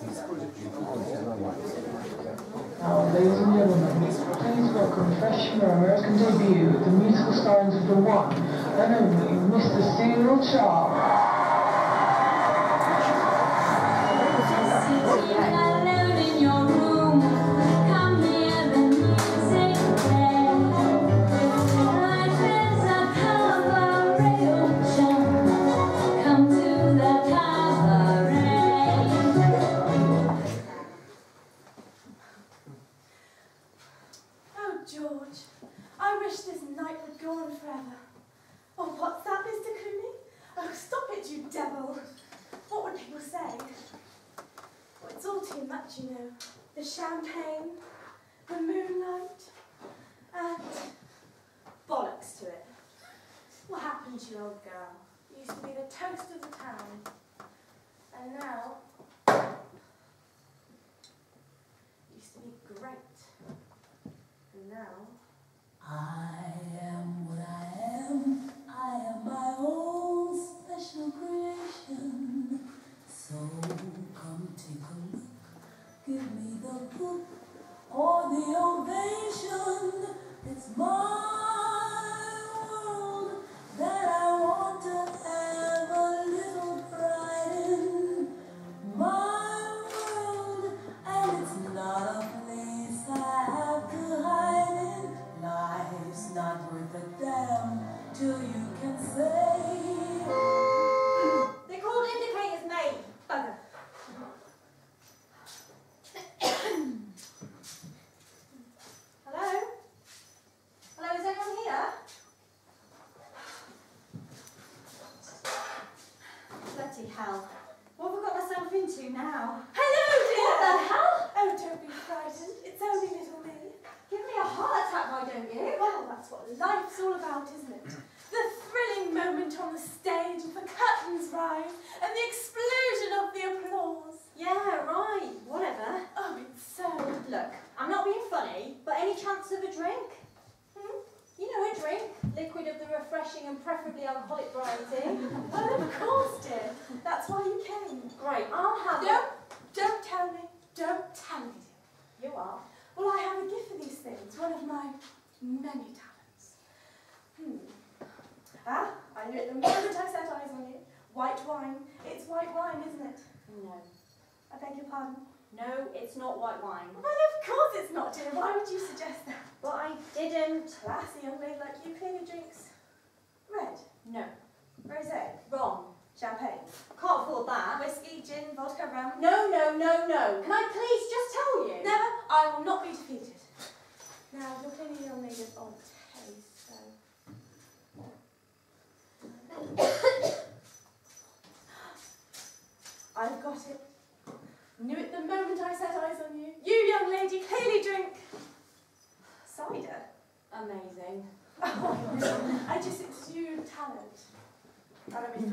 Now, ladies and gentlemen, please welcome fresh from our American debut, the musical stars of the one and only Mr. Steel Charles. George, I wish this night were gone forever. Oh, what's that, Mr. Cooney? Oh, stop it, you devil. What would people say? Oh, it's all too much, you know. The champagne, the moonlight, and bollocks to it. What happened to you, old girl? You used to be the toast of the town. And now, you used to be great. Now, I am what I am. I am my own special creation. So come take a look. Give me the book or the ovation. It's my world that I want to have a little pride in. My world, and it's not a place I have to hide in. Life's not worth a damn till you can say. They called indicators made, bugger. Hello? Hello, is anyone here? Bloody hell. What have I got myself into now? Hello, dear! What the hell? Oh, don't be frightened. It's only little me. Give me a heart attack, why don't you? Well, that's what life's all about, isn't it? The thrilling moment on the stage, the curtains rise, and the explosion of the applause. Yeah, right, whatever. Oh, it's so... Look, I'm not being funny, but any chance of a drink? You know, a drink. Liquid of the refreshing and preferably alcoholic variety. Well, of course, dear. That's why you came. Great, I'll have it. Don't tell me. Don't tell me, dear. You are. Well, I have a gift for these things. One of my many talents. Ah, I knew it the moment I set eyes on you. White wine. It's white wine, isn't it? No. I beg your pardon? No, it's not white wine. Well, of course it's not, dear. Why would you suggest that? But I didn't. Classy young lady like you clearly drinks red. No. Rosé. Rum. Champagne. Can't afford that. Whiskey, gin, vodka, rum. No, no, no, no. Can I please just tell you? Never. I will not be defeated. Now, you're clearly a young lady of odd taste, so... I've got it. Knew it the moment I set eyes on you. You, young lady, clearly drink cider. Amazing. Oh, I just exude talent. That'll be £3.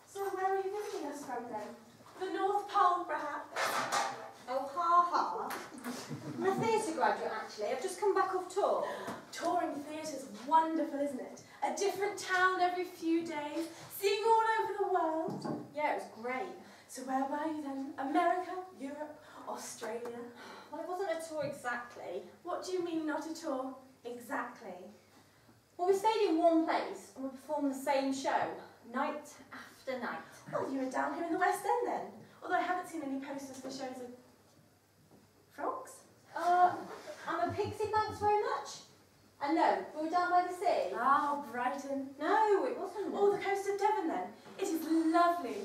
So where are you visiting us from then? The North Pole, perhaps? Oh, ha ha. I'm a theatre graduate, actually. I've just come back off tour. Touring theatre's wonderful, isn't it? A different town every few days, seeing all over the world. Yeah, it was great. So where were you then? America, Europe, Australia? Well, it wasn't a tour exactly. What do you mean, not a tour? Exactly. Well, we stayed in one place and we performed the same show, night after night. Well, you were down here in the West End then. Although I haven't seen any posters for shows of frogs. I'm a pixie, thanks very much. And no, we were down by the sea. Oh, Brighton. No, it wasn't. Oh, the coast of Devon then. It is lovely.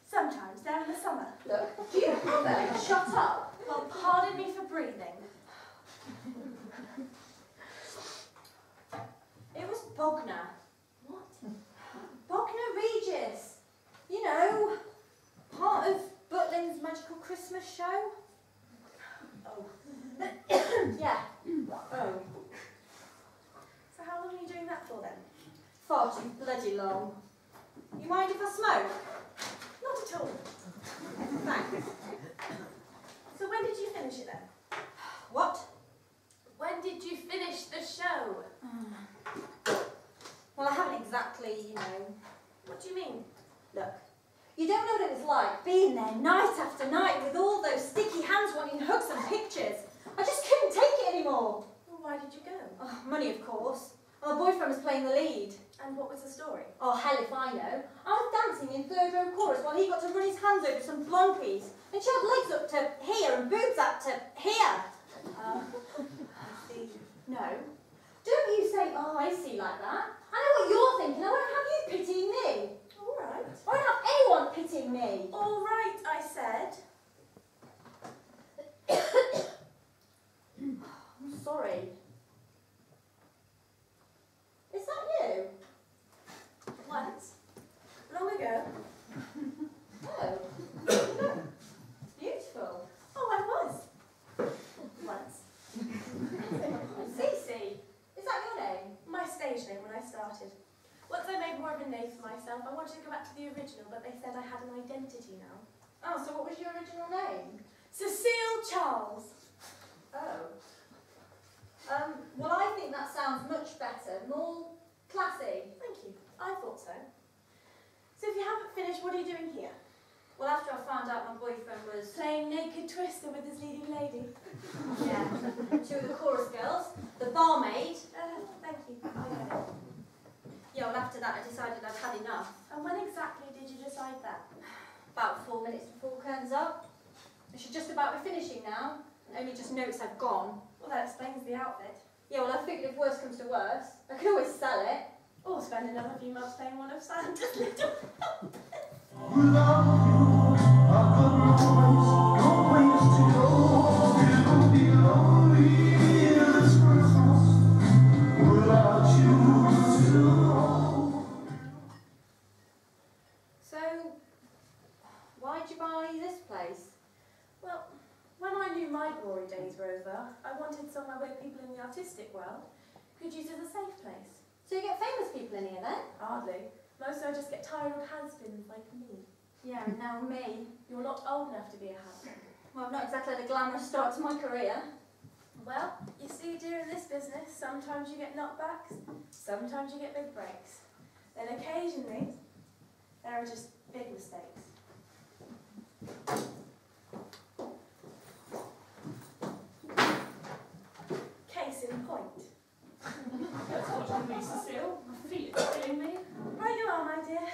Sometimes, there in the summer. Look, do you ever shut up? Well, pardon me for breathing. It was Bognor. What? Bognor Regis. You know, part of Butlin's magical Christmas show. Oh. Yeah. Oh. So how long are you doing that for then? Far too bloody long. You mind if I smoke? Not at all. Thanks. So when did you finish it then? What? When did you finish the show? Well, I haven't exactly, you know. What do you mean? Look, you don't know what it was like being there night after night with all those sticky hands wanting hugs and pictures. I just couldn't take it anymore. Well, why did you go? Oh, money, of course. And my boyfriend was playing the lead. And what was the story? Oh, hell if I know. I was dancing in third row chorus while he got to run his hands over some blonkies. And she had legs up to here and boobs up to here. I see. No. Don't you say, oh, I see like that. I know what you're thinking. I won't have you pitying me. All right. I won't have anyone pitying me. All right, I said. I'm sorry. Is that you? Once. Long ago. Oh. Look. Beautiful. Oh, I was. Once. Cece. Is that your name? My stage name when I started. Once I made more of a name for myself, I wanted to go back to the original, but they said I had an identity now. Oh, so what was your original name? Cecile Charles. Oh. Well, I think that sounds much better, more classy. Thank you. I thought so. So if you haven't finished, what are you doing here? Well, after I found out my boyfriend was... Playing naked twister with his leading lady. Yeah, two of the chorus girls, the barmaid. Thank you. I get it. Yeah, well, after that I decided I'd had enough. And when exactly did you decide that? About 4 minutes before curtains up. I should just about be finishing now, and only just notice I've gone. Well, that explains the outfit. Yeah, well, I figured if worse comes to worse, I could always sell it. Or spend another few months playing one of Santa's little puppets. Without you, I've got no place to go. It'll be lonely this Christmas without you too. So, why'd you buy this place? Well, when I knew my glory days were over, I wanted somewhere where people in the artistic world could use it as a safe place. So you get famous people in here then? Hardly. Most of I just get tired of has-beens like me. Yeah, and now me. You're not old enough to be a has-been. Well, I've not exactly had a glamorous start to my career. Well, you see, dear, in this business, sometimes you get knockbacks, sometimes you get big breaks. Then occasionally, there are just big mistakes. Case in point. That's what you need, Cecile. My feet are killing me. Right you are, my dear.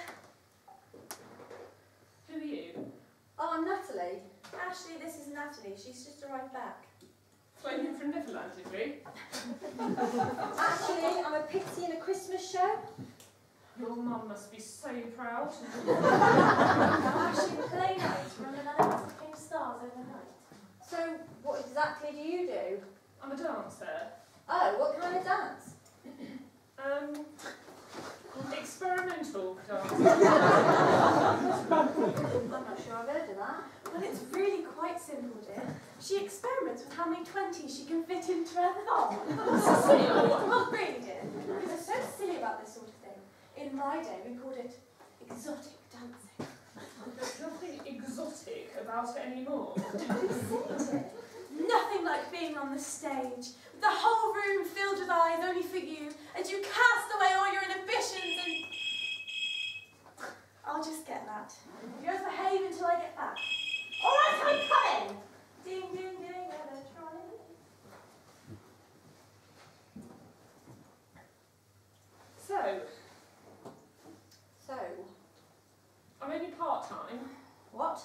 Who are you? Oh, I'm Natalie. Actually, this is Natalie. She's just arrived back. Flown in from Neverland, did we? Actually, I'm a pixie in a Christmas show. Your mum must be so proud. I'm actually a playwright. Remember that it became stars overnight. So, what exactly do you do? I'm a dancer. Oh, what kind of dance? Experimental dance. I'm not sure I've heard of that. Well, it's really quite simple, dear. She experiments with how many 20s she can fit into her thong. Cecile! Well, really, dear. Because we're so silly about this sort of thing. In my day, we called it exotic dancing. There's nothing exotic about it anymore. Nothing like being on the stage, with the whole room filled with eyes only for you, as you cast away all your inhibitions and... I'll just get that. You guys behave until I get back. All right, I'm coming. Ding, ding, ding, electronic. So, So, I'm only part-time. what?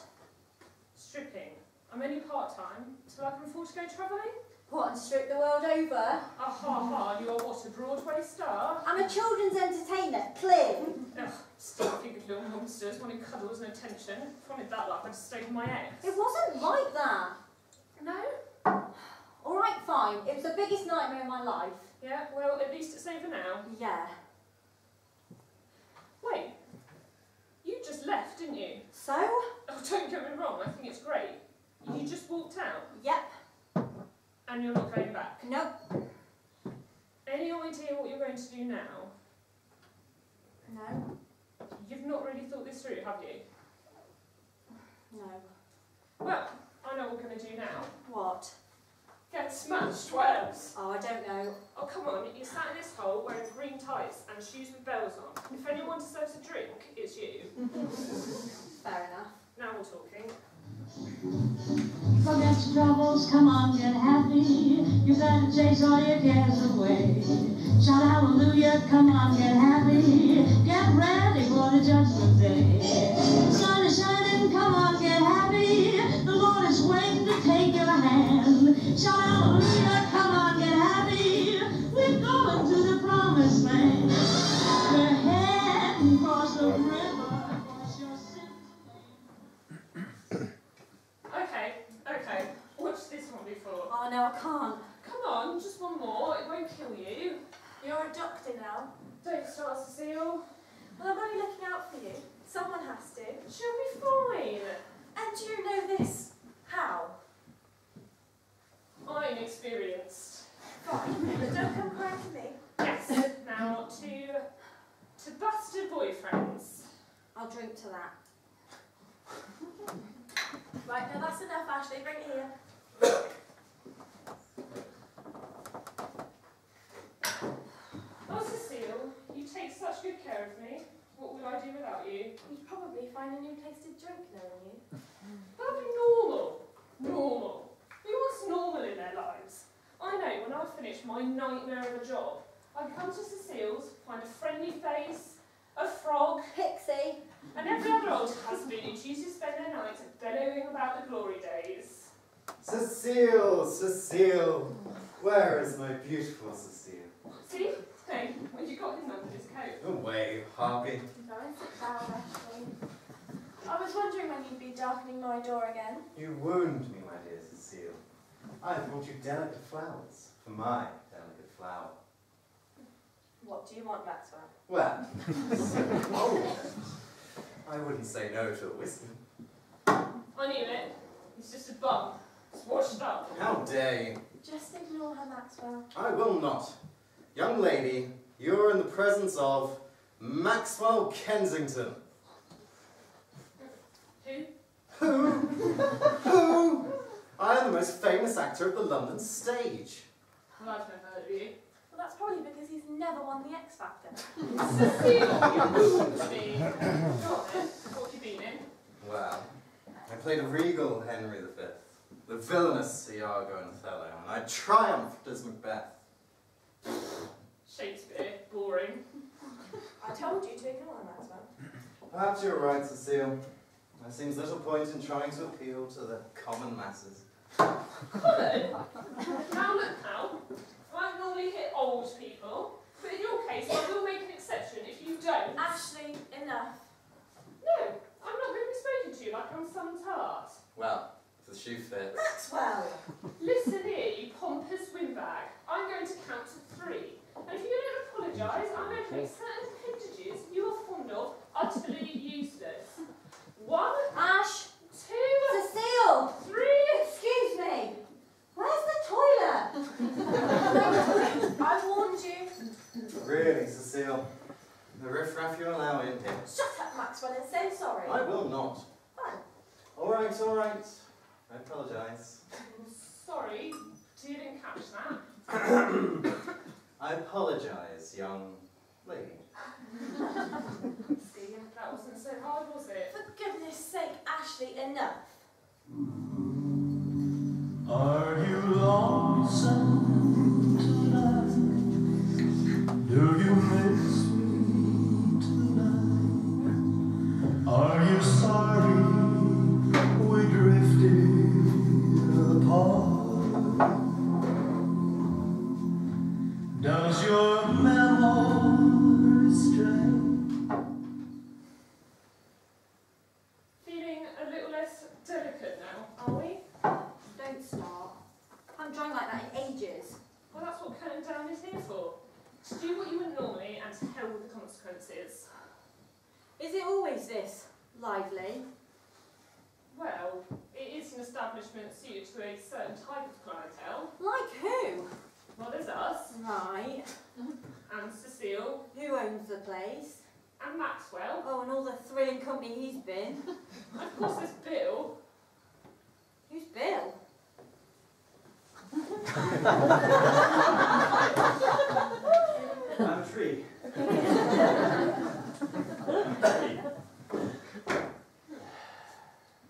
Stripping. I'm only part-time, so I can afford to go travelling. What, and strip the world over? Ah ha ha, you are what, a Broadway star? I'm a children's entertainer, clearly. Ugh, stick-figured little monsters wanting cuddles and attention. If I wanted that life, I'd stay with my ex. It wasn't like that. No? All right, fine. It was the biggest nightmare of my life. Yeah, well, at least it's over now. Yeah. Wait, you just left, didn't you? So? Oh, don't get me wrong, I think it's great. You just walked out, Yep. and you're not going back. Nope. Any idea what you're going to do now? No. You've not really thought this through, have you? No. Well, I know what we're going to do now. What? Get smashed. Managed, what else? Oh, I don't know. Oh, come on, you sat in this hole wearing green tights and shoes with bells on. If anyone deserves a drink, it's you. Fair enough. Now we're talking. Forget your troubles, come on, get happy. You gotta chase all your cares away. Shout hallelujah, come on, get happy. Get ready for the judgment day. The sun is shining, come on, get happy. The Lord is waiting to take your hand. Shout hallelujah, come on, get happy. We're going to the promised land. We're heading across the river. Across your sins. Okay. Watch this one before. Oh, no, I can't. Come on, just one more. It won't kill you. You're a doctor now. Don't start, Cecile. Well, I'm only looking out for you. Someone has to. She'll be fine. And do you know this? How? I'm experienced. Fine, but don't come crying to me. Yes. Now to busted boyfriends. I'll drink to that. Right, now that's enough, Ashley. Bring it here. Oh, Cecile, you take such good care of me. What would I do without you? You'd probably find a new place to drink knowing you. That'd be normal. Normal. Who wants normal in their lives? I know when I finish my nightmare of a job, I'd come to Cecile's, find a friendly face, a frog, Pixie. and every other old husband who chooses to spend their nights bellowing about the glory days. Cecile, Cecile, where is my beautiful Cecile? See? Hey, when you got him under his coat. Away, Harpy. Go and sit down, Ashley. I was wondering when you'd be darkening my door again. You wound me, my dear Cecile. I have brought you delicate flowers for my delicate flower. What do you want, Maxwell? Well, oh, I wouldn't say no to a whiskey. I knew it. He's just a bum. It's washed up. How dare you? Just ignore her, Maxwell. I will not. Young lady, you're in the presence of Maxwell Kensington. Who? Who? I am the most famous actor of the London stage. Well, I've never heard of you. Well, that's probably because he's never won the X Factor. Cecile, you ruined me. Go on then. What have you been in? Well, I played a regal Henry V, the villainous Iago and Othello, and I triumphed as Macbeth. Shakespeare. Boring. I told you to ignore her, Maxwell. Perhaps you're right, Cecile. There seems little point in trying to appeal to the common masses. Common? Now look, pal. I normally hit old people, but in your case I will make an exception if you don't. Ashley, enough. No, I'm not going to be spoken to like I'm some tart. Well, if the shoe fits. Maxwell. Listen here, you pompous windbag. I'm going to count to 3. And if you don't apologise, I'm going to make certain appendages you are fond of utterly useless. 1, Ash. 2, Cecile. 3. Excuse me. Where's the toilet? I warned you. Really, Cecile? The riffraff you allow in here. Shut up, Maxwell, and say sorry. I will not. Fine. All right, all right. I apologise. Sorry, you didn't catch that. I apologise, young lady. See, that wasn't so hard, was it? For goodness sake, Ashley, enough. Are you lonesome tonight? Do you miss me tonight? Are you sorry we drifted apart? Does your memory stray? Feeling a little less delicate now, are we? Don't start. I haven't drunk like that in ages. Well, that's what cutting down is here for. To do what you would normally and to hell with the consequences. Is it always this lively? Well, it is an establishment suited to a certain type of clientele. Like who? Well, there's us, Right. and Cecile, Who owns the place? and Maxwell, Oh, and all the thrilling company he's been. and of course there's Bill. Who's Bill? I'm a tree.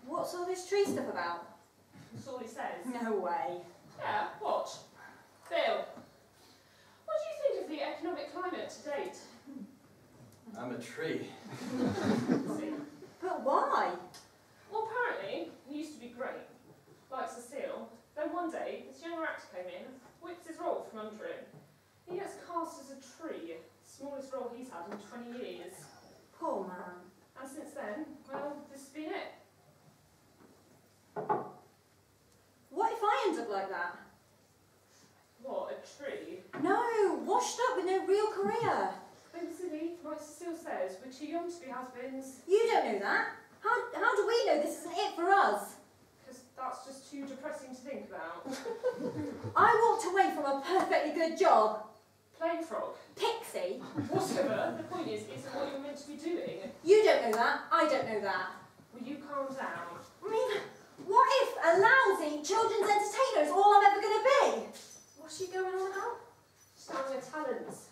What's all this tree stuff about? That's all he says. No way. Yeah, watch. Bill, what do you think of the economic climate to date? I'm a tree. See? But why? Well, apparently, he used to be great, likes a seal. Then one day, this young actor came in, whips his role from under him. He gets cast as a tree, smallest role he's had in 20 years. Poor man. And since then, well, this has been it. What if I end up like that? What, a tree? No, washed up with no real career. Don't be silly, like Cecile says, we're too young to be has-beens. You don't know that. How do we know this isn't it for us? Because that's just too depressing to think about. I walked away from a perfectly good job. Playing frog. Pixie. Whatever, the point is, isn't what you're meant to be doing. You don't know that. I don't know that. Will you calm down? I mean, what if a lousy children's entertainer is all I'm ever going to be? What's she going on about? She's down her talents.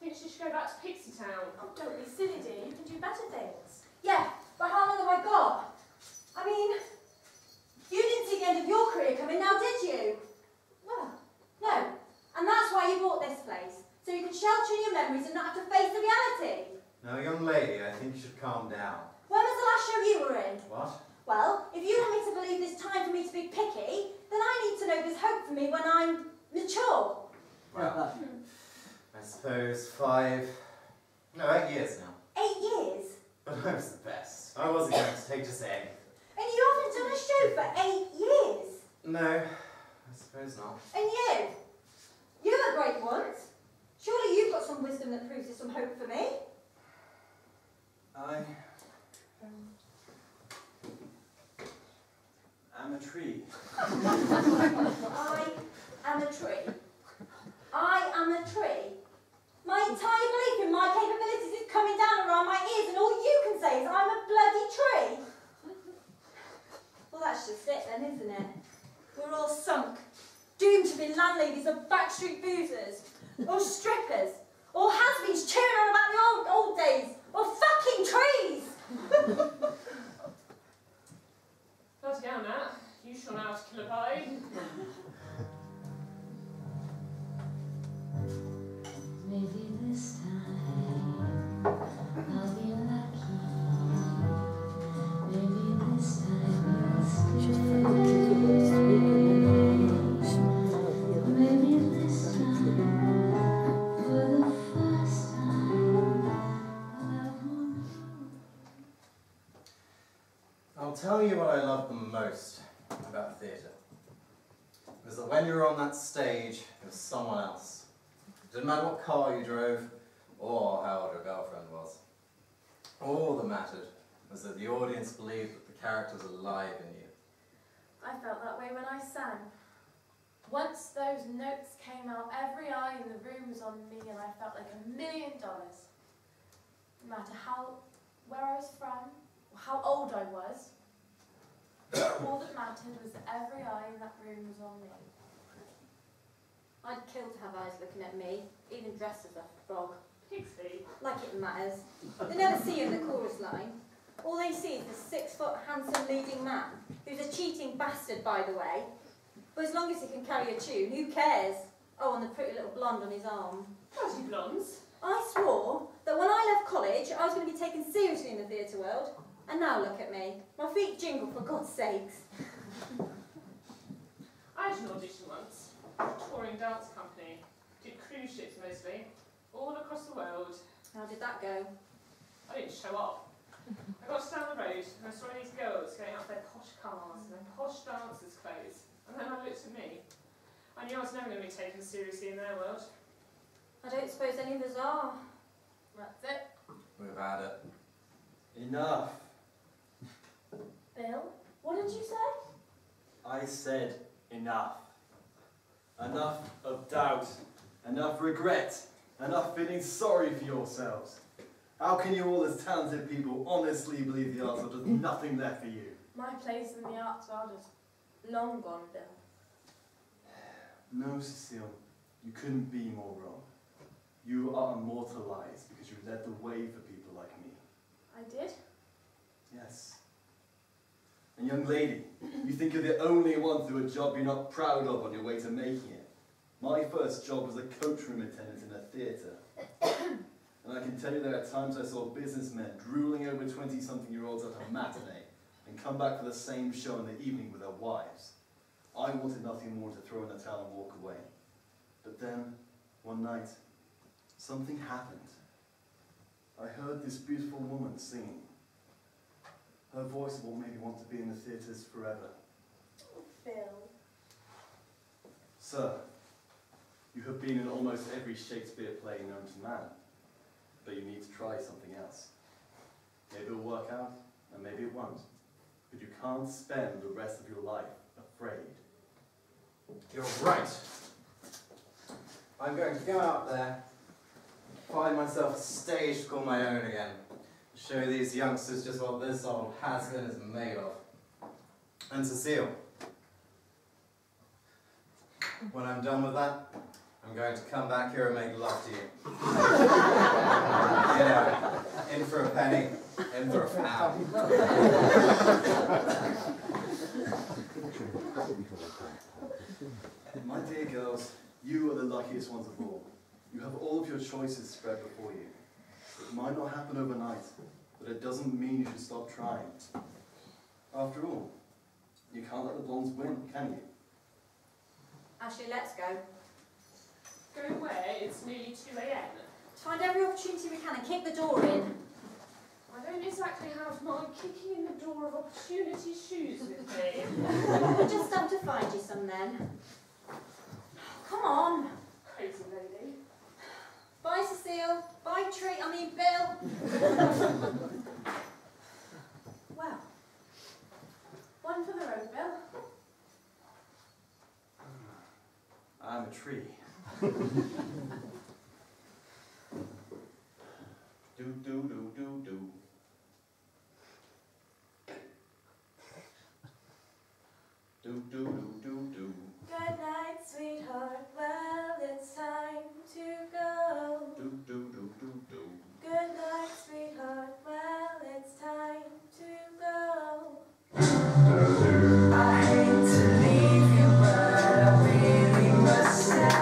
Think she should go back to Pixie Town. Oh, don't be silly, dear. You can do better things. Yeah, but how long have I got? I mean, you didn't see the end of your career coming now, did you? Well, no. And that's why you bought this place. So you can shelter in your memories and not have to face the reality. Now, young lady, I think you should calm down. When was the last show you were in? What? Well, if you want me to believe it's time for me to be picky, then I need to know there's hope for me when I'm mature. Well, I suppose 8 years now. 8 years? But I was the best. I wasn't going to take to say anything. And you haven't done a show for 8 years? No, I suppose not. And you? You were great once. Surely you've got some wisdom that proves there's some hope for me. I am a tree. I am a tree. I am a tree. My entire belief in my capabilities is coming down around my ears, and all you can say is I'm a bloody tree. Well, that's just it then, isn't it? We're all sunk, doomed to be landladies of backstreet boozers, or strippers, or has-beens cheering on about the old days, or fucking trees. Bloody hell, Nat. You sure know how to kill a pie. Maybe this time I'll be lucky. Maybe this time you'll stay. Maybe this time, for the first time, I won't. I'll tell you what I love the most about theatre. It was that when you were on that stage, it was someone else. It didn't matter what car you drove, or how old your girlfriend was. All that mattered was that the audience believed that the character was alive in you. I felt that way when I sang. Once those notes came out, every eye in the room was on me and I felt like $1 million. No matter where I was from, or how old I was, all that mattered was that every eye in that room was on me. I'd kill to have eyes looking at me, even dressed as a frog. Pixie. Like it matters. They never see you in the chorus line. All they see is the 6-foot handsome leading man, who's a cheating bastard, by the way. But as long as he can carry a tune, who cares? Oh, and the pretty little blonde on his arm. Bloody blondes. I swore that when I left college, I was going to be taken seriously in the theatre world. And now look at me. My feet jingle, for God's sakes. I had an audition once. Touring dance company. Did cruise ships mostly. All across the world. How did that go? I didn't show up. I got down the road and I saw these girls going out their posh cars and their posh dancers' clothes. And then I looked at me. I knew I was never going to be taken seriously in their world. I don't suppose any of us are. That's it. We've had it. Enough. Bill, what did you say? I said enough. Enough of doubt. Enough regret. Enough feeling sorry for yourselves. How can you all as talented people honestly believe the arts are just nothing left for you? My place in the arts world is long gone, Bill. No, Cecile, you couldn't be more wrong. You are immortalized because you led the way for people like me. I did? Yes. And young lady, you think you're the only one through a job you're not proud of on your way to making it. My first job was a coachroom attendant in a theatre. And I can tell you there are times I saw businessmen drooling over 20-something-year-olds at a matinee and come back for the same show in the evening with their wives. I wanted nothing more to throw in the towel and walk away. But then, one night, something happened. I heard this beautiful woman singing. Her voice will make me want to be in the theatres forever. Oh, Phil. Sir, you have been in almost every Shakespeare play known to man, but you need to try something else. Maybe it'll work out, and maybe it won't. But you can't spend the rest of your life afraid. You're right. I'm going to go out there, find myself a stage to call my own again. Show these youngsters just what this old has-been is made of. And Cecile, when I'm done with that, I'm going to come back here and make love to you. You know, in for a penny, in for a pound. My dear girls, you are the luckiest ones of all. You have all of your choices spread before you. It might not happen overnight, but it doesn't mean you should stop trying. After all, you can't let the blondes win, can you? Ashley, let's go. Go where? It's nearly 2 a.m. To find every opportunity we can and kick the door in. I don't exactly have my kicking in the door of opportunity shoes with me. We'll just have to find you some then. Come on. Crazy lady. Bye, Cecile. Bye, Bill. Well, one for the road, Bill. I'm a tree. Do do do do do. Do do do do do. Good night, sweetheart. Well, it's time to go. Do do do do do. Good night, sweetheart. Well, it's time to go. I hate to leave you, but I really must say.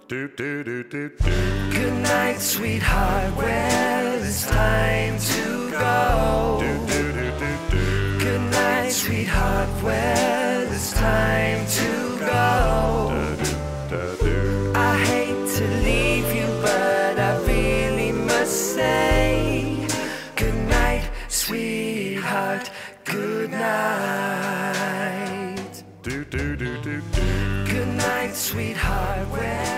Do do do do do. Good night, sweetheart. Well, it's time to go. Do do do do do. Good night, sweetheart. Well, it's time to go. Da do. I hate to leave you, but I really must say, good night, sweetheart. Good night. Do do do do do. Good night, sweetheart. Well,